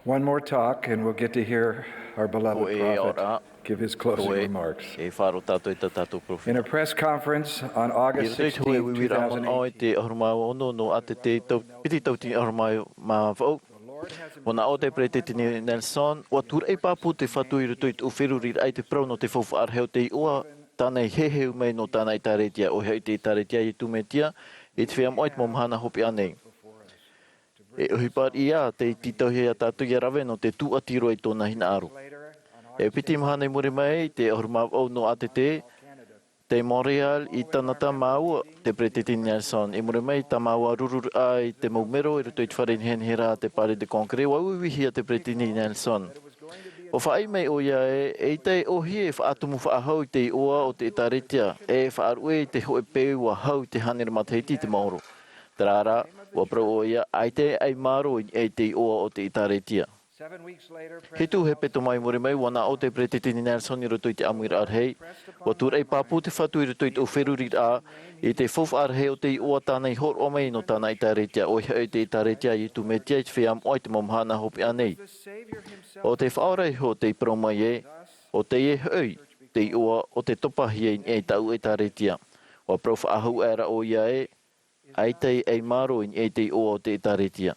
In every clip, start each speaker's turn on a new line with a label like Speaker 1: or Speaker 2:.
Speaker 1: One more talk, and we'll get to hear our beloved prophet give his closing remarks. In a press conference on August 16, 2018,
Speaker 2: Wana o te pretitini Nelson, wa tur e papu te whatu i rutu i te uwhirurir ai te prau no te whawha arheo te ua, tānei heheu mei no tānei taretia o hei te taretia i tumetia, i te whiam oit momhana hopi anei. E uhipar ia te titohi a tātu i rawe no te tu atiro i tōna hina aru. E piti mahane muri mai te ahurmau au no ATT, te Montreal i tanata maua te pretitini Nelson. I muri mai ta maua rurur ai te maumero i rutu i te wharin henhira te pare de konkre wa uiwihia te pretitini Nelson. O whaai mei o ia e te ohi e whaatumu whaahau i te oa o te itaretia, e whaarue i te hoe peu wa hau te hanera matheiti te mauro. Tarara, wa pro o ia ai te ai maro i te oa o te itaretia. He tu he peto mai muri mai wana o te pretitini Nelson i roto i te amuira arhei. Wa tur ei papu te whatu i roto i te uwhirurir a i te fof arhei o te oa tānei hor o mei no tāna itaretia o i te itaretia i tu metia i te whiam o i te momhana hopi anei. O te whaorei ho te promai e, o te e hoi, te oa o te topahi e tau itaretia. Wa prof ahu era o ia e, ai te ei maro i te oa o te itaretia.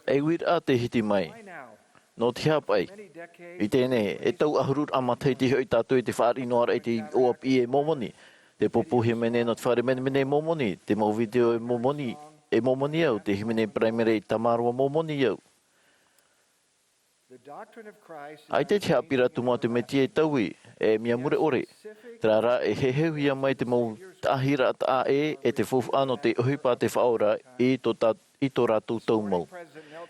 Speaker 2: E wir a te hiti mai. No te hapai. I tēnei, e tau ahurur amatei te hoi tātou i te whaari noara i te oapi e momoni. Te popuhi mene no te whaare mene momoni. Te mau video e momoni au. Te himene primary tamarua momoni au. Ai te te hapira tumua te meti e taui, e mia mure ore. Trara e heheuhia mai te mau tahira ta e te fufu ano te uhipa te whaora i tō rātou tau mau.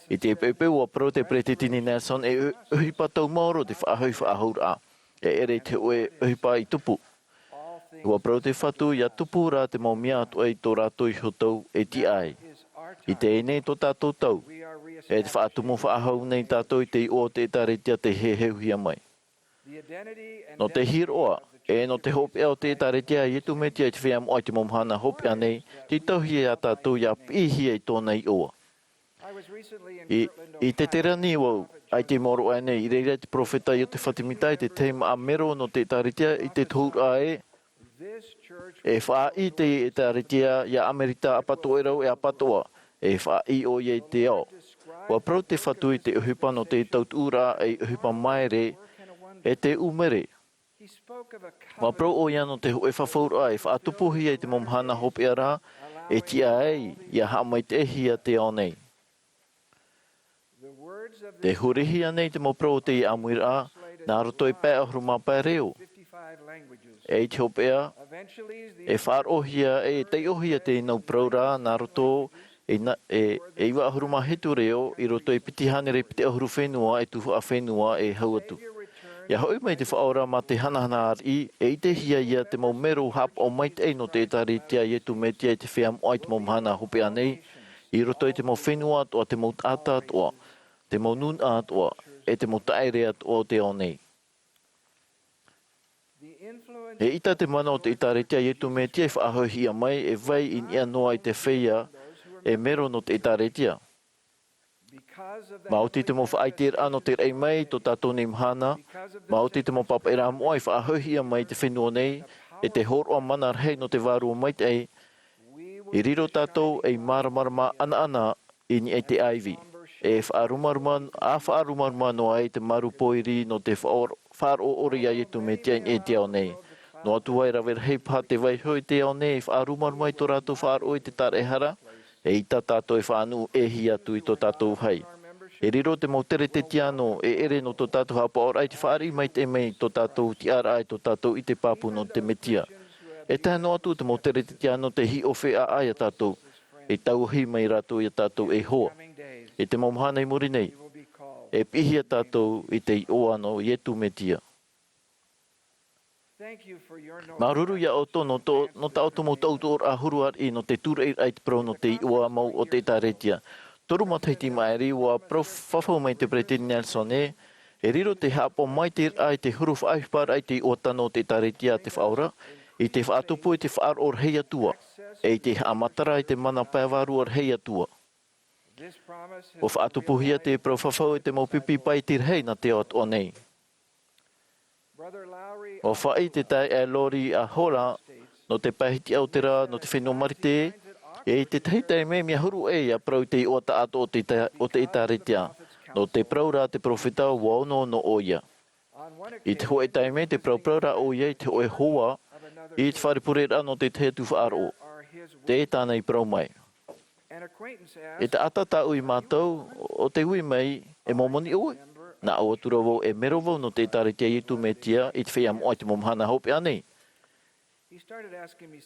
Speaker 2: I te pepe ua pro te pretitini Nelson e uhipa tau mauro te whaahau a. E ere te ue uhipa i tupu. Ua pro te whatu ia tupu rā te mau mia atu ai tō rātou i hotau e ti ai. I te ene tō tātou tau. E te whaatumu whaahau nei tātou i te o te taretia te heheuhia mai. No te hiroa, e no te hopi au te taretia i tu metia i te whiam o te momhana hopi anei, te tauhi a tātou ia pihi i tōna i oa. I te terani wau, ai te moro anei, i reira te profeta i o te whatimita i te teima a mero no te taretia i te tūra e wha i te taretia i Amerita apato erau e apatoa, e wha i o i te ao. Wa pro te whatu i te uhipa no te tautura e uhipa maere e te umere. Wa pro o ia no te hoe whawhaura e whaatupuhi e te momhana hopi ara e tia ei ia hamai te ehia te onei. Te hurihi anei te mo pro te i amuira nā roto i pēa huruma pēa reo. E te hopea e whaarohia e te ohia te inau praura nā roto e iwa ahuruma hetu reo i roto i piti hanere piti ahuru whenua e tuhu a whenua e hauatu. Ia hoi mai te whaora ma te hanahana ari e te hia ia te mau mero hap o mai te no te taritia i tu metia i te whiam o te mau mhana hopi anei i roto i te mau whenua atua, te mau tata atua, te mau nun atua e te mau taere atua te onei. E ita te mana o te taritia i tu metia i whaahohia mai e vai in ia noa i te whia e mero no te itaretia. Mauti te mo whaaitir ano te rei mai to tātou ni mhana, mauti te mo papa e rā moai whaahohia mai te whenua nei, e te horo a mana rhei no te wārua mai te ei, i riro tātou e maramarama ana i ni e te aivi, e whaarumaruma no ai te maru poiri no te whaaro ori ai tu me tia i te ao nei. No atu wai rawer hei pā te vai hoi te ao nei, whaarumaruma i tō rātou whaaro i te tarehara, e ita tātou e whānu e hi atu i tō tātou hai. E riro te mau tere te tiano e ere no tō tātou hapa ora i te whaari mai te mei tō tātou ti ara ai tō tātou i te pāpu no te metia. E tāno atu te mau tere te tiano te hi o whea ai a tātou. E tau hi mai rātou i a tātou e hoa. E te mau mhana i muri nei. E pihi a tātou i te i oano i etu metia. Maruru ia o tono no ta o tomo tautor a huruar i no te tura i ait pro no te ua mau o te taretia. Toru mataiti maeri ua pro whawhau mai te pretini Nelson e riro te hapo mai te ai te huruf aihpar ai te o tano te taretia te whaora, i te whaatupu i te whaar or hei atua, e te amatara i te mana pēwaru or hei atua. O whaatupuhia te profafau e te maupipi pai tirhei na te ot o nei. O whai te tai e lori a hora no te pahiti autera no te whenua marite e te tahita e me mia huru e a prau te o ta ato o te itaritia no te praura te profeta wauno no oia. I te hoe tai me te praura oia i te hoe hoa i te wharepurera no te te tu whaaro. Te tāna i prau mai. E te atata ui mātou o te hui mai e momoni ui. Na awa tura wau e mero wau no te itaritia i tu me tia i te whea mo ai te momhana hopi anei.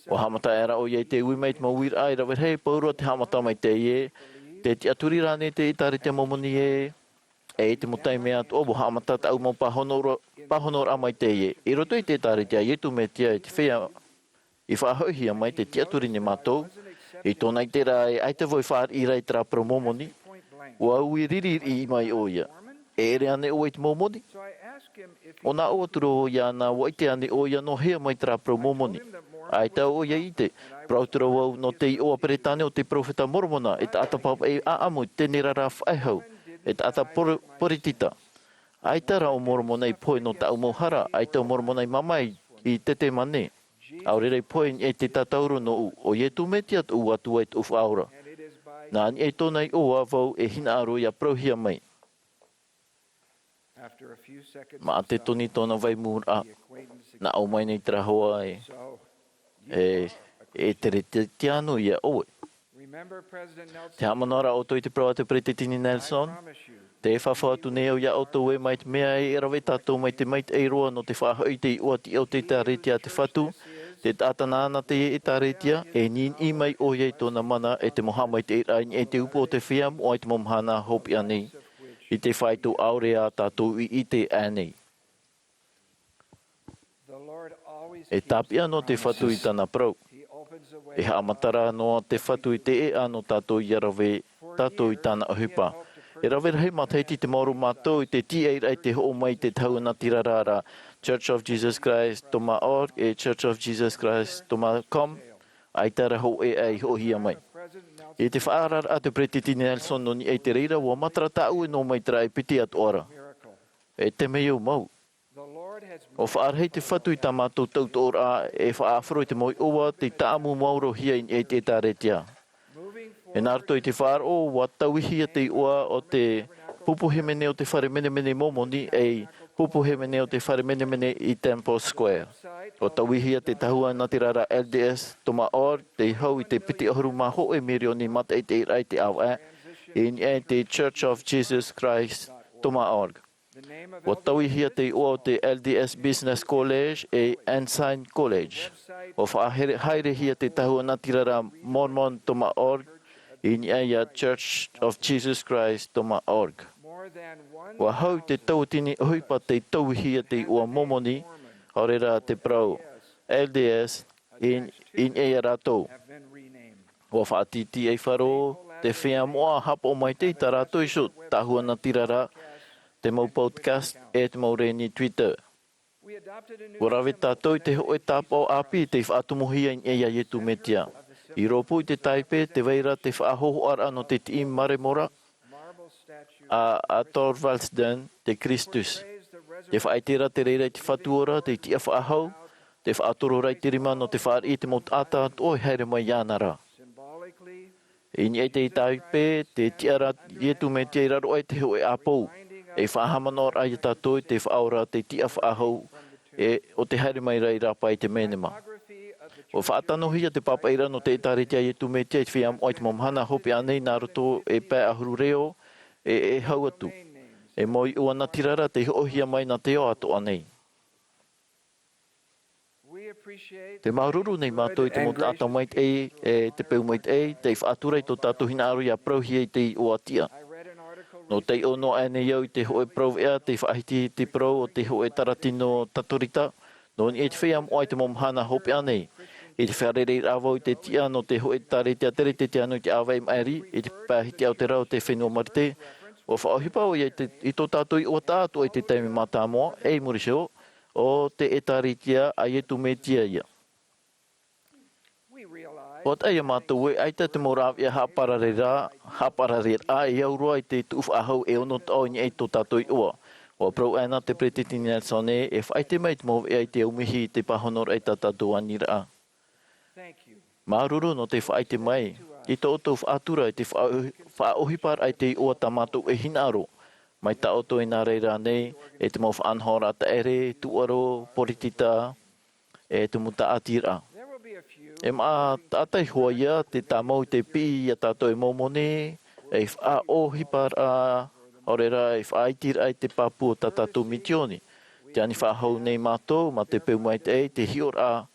Speaker 2: O hamata era o iei te ui mai te mawir ai rawer hei paurua te hamata mai te ie. Te ti aturi rane te itaritia momoni e te motai mea tu obo hamata ta au mau pahonor a mai te ie. I roto i te itaritia i tu me tia i te whea i whahoihia mai te ti aturi ni mātou. I tōna i te rai ai te voi whaar i rai tra pro momoni. Ua ui riri i mai o ia. E ere ane o i te momoni. O nā o turo o ia nā wa i te ane o ia no hea mai tra pro momoni. Ai tau o ia i te. Prauturo wau no te i o aperetane o te profeta Mormona. E te atapapa e aamu te nirara whaihau. E te ata poritita. Ai tara o Mormona i poe no ta umohara. Ai tau Mormona i mamai i te mane. Aurere i poe e te tatauro no u. O ie tu metia tu atu e tu whaura. Nā ni e tōna i o avau e hina aro i a prohia mai. Ma te toni tōna vai mūra, na au mai nei trahoa e tere te anu ia oe. Te hamanora o toi te prawa te Pretetini Nelson, te e whawhatu neo ia o tō e mai te mea e rawe tātou mai te mait e roa no te whahoi te i ua ti au te tāretia te whatu, te tātanana te e tāretia, e nin i mai o iei tōna mana e te moha mai te iraini e te upo o te whiam o ai te momhana hopi anei. I te whaitu aurea tātou i te anei. E tāpi anō te whatu i tana prau. E haamatara anō te whatu i te e anō tātou i arawe tātou i tana ahupa. E rawe rahi mataiti te mauru mātou i te tia te ho mai te tauna tirarara Church of Jesus Christ.org e Church of Jesus Christ.com. Ai tara ho e ai ho hia mai. E te whaarar a te Pretetini Nelson no ni e te reira ua matara tāu e no mai trai piti at ora. E te mei au mau. O whaarhei te whatu i tā mātou tauto ora e whaafro i te moi oa te tāmu mauro hia i e te tāretia. E nārto i te whaar o wa tauihia te oa o te pupuhemene o te whare mene momoni e pupuhemene o te whare mene i Temple Square. O tauihia te tahua na te rara LDS.org, te hau i te piti ahuru maho e mirioni mata i te irai te au e te Church of Jesus Christ.org. O tauihia te oa o te LDS Business College e Ensign College. O whaahirehia te tahua na te rara Mormon.org, i a Church of Jesus Christ.org. Wa hau te tautini huipa te tauihia te oa momoni, Horera te prau LDS in e rato. O whaatiti e wharo, te whea moa hapa o mai te tarato iso, tahua na tirara, te mau podcast e te mau reni Twitter. O rawe tātou te hoe tāpau api te whaatumuhia in eia yetu metia. I ropu i te taipe, te weira te whaahoho ara no te tiim maremora, a Thorvaldsden te Christus. Te whaitera te reira te whatuora, te tia whaahau, te whaatoro rai te rima no te whaar i te mot ata, oi haere mai ianara. I ni e te taipe, te tiara ietu me te raro ai te hoe apou. E whaahamanor ai tātou te whaora, te tia whaahau, o te haere mai rai rapa i te menema. O whaatanohia te papaira no te taritia ietu me te whiam oi te momhana hopi anei nā roto e pē ahuru reo, e hau atu. E moi ua na tirara te hohia mai na te o ato anei. Te maururu nei mātou i te mota ata mai te peu mai te whaatura i tō tātou hina aru i a prauhia i te o atia. No te ono ane iau i te hoe prau ea, te whaahiti te prau o te hoe taratino taturita, no ni e te whiam o ai te momhana hopi anei. I te whaarere i awau i te tia no te hoe taretia tere te anu i te awai maeri, i te pāhiti au te rau te whenua marite, o whaohipa o i tō tātou i o tātou i te teimi mātāmoa, e muriseo, o te etaritia a ietu me tia ia. O tai mātou e aita te morau ia hapararera ai au roa i te tuuf ahau e ono tau ni e to tātou i ua. O prau ana te pretiti Nelson e whai te mait mō e ai te umihi te pahonor e tātou anira a. Māruru no te whai te mai, i tō tō whaatura i te whaohipar ai te ua tamātou e hinaro. Mai ta oto i nā reira nei, e te mō whaanhora ta ere, tuaro, poritita, e te muta atira. E maa tātai hoa ia, te tāmau te pi ia tātou e momone, e whaohipar a orera e whaitira ai te papu o tātou mitioni. Te ani whahau nei mātou, ma te peu mai te hior a,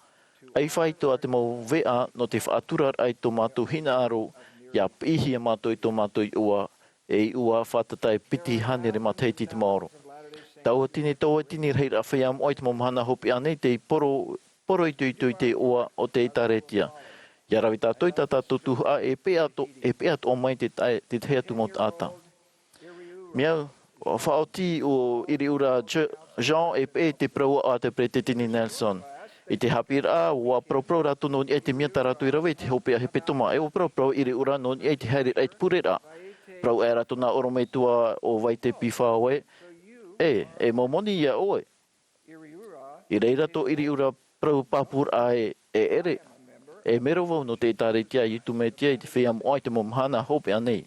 Speaker 2: ai whaito a te mau vea no te whaaturar ai tō mātou hina aro, ia pihi a mātou i tō mātou i ua, e i ua whatatai piti hanere ma teiti te maoro. Tau tini reira whaiam oi te momahana hopi anei te poro i tui te ua o te itaretia. Ia rawi tātou i tātou tuha e peat o mai te hea tu mot ata. Miau, o whaoti o iriura Jean e pe te praua o te pretitini Nelson. I te hapira, ua pro rato no ni e te miata rato i rawe, te hope a he petoma. E o pro iri ura no ni e te haere reit purera. Prau e rato nā oro mei tua o vai te piwha oe. E momoni ia oe. I reira to iri ura prau papur a e ere. E mero vau no te taretia i tu me tia i te whiam oai te momhana hope anei.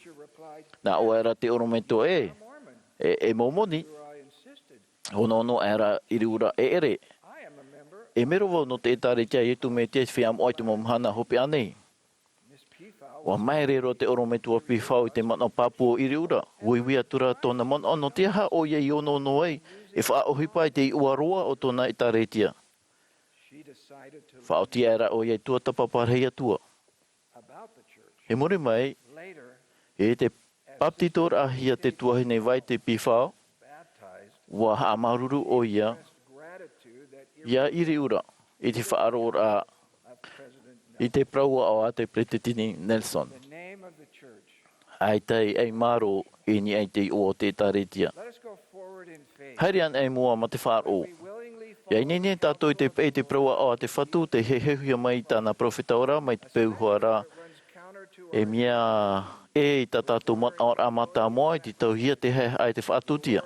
Speaker 2: Nā o era te oro mei tua e momoni. Hono era iri ura e ere. E mero wau no te etare tia i tu me te whiam oi te momhana hopi anei. Wa mai rero te oro me tua piwhau i te mana papu o iri ura. Wiwi atura tōna mon ono te ha o ia i ono no ei. E whaohipa i te uaroa o tōna etare tia. Whaotia era o ia i tua tapaparhei atua. He more mai, e te paptitor ahia te tuahine vai te piwhau. Wa ha maruru o ia. Ia iri ura, i te whaarora i te praua o a te pretitini Nelson. Ai tei ei maro i ni ei te o te taretia. Hairian ei mua ma te whaaro. Ia nene tātou i te pei te praua o a te whatu, te hehuia mai tāna profeta ora, mai te peuhuara. E mia i tātou ora amata moa i te tauhia te hea ai te whaatutia.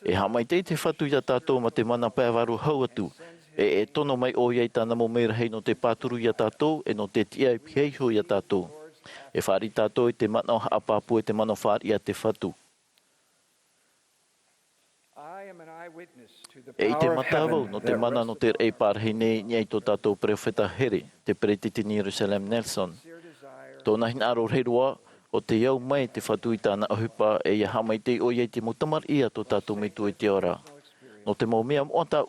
Speaker 2: E hamai te whatu ia tātou ma te mana pēwaru hauatu. E tono mai o iei tāna mo meira hei no te pāturu ia tātou, e no te tia i piheiho ia tātou. E whari tātou i te mana o haapapu e te mana whari ia te whatu. E i te matawau no te mana no te rei pārhei nei ni ei tō tātou profeta here, te pretitini Jerusalem Nelson. Tōna hina aro reirua, o te iau mai te whatu i tāna ahupa e ia hamai te o iei te mutamar ia tō tātou mitu i te ora. No te mōmea o tā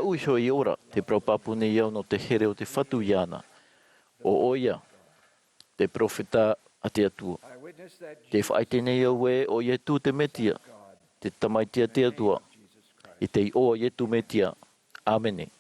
Speaker 2: ui hoi i ora, te propapu nei iau no te here o te whatu iana. O oia, te profeta a te atua. Te whaite nei iau e o ie tū te metia, te tamaitia te atua. I te i o ie tū metia. Amene.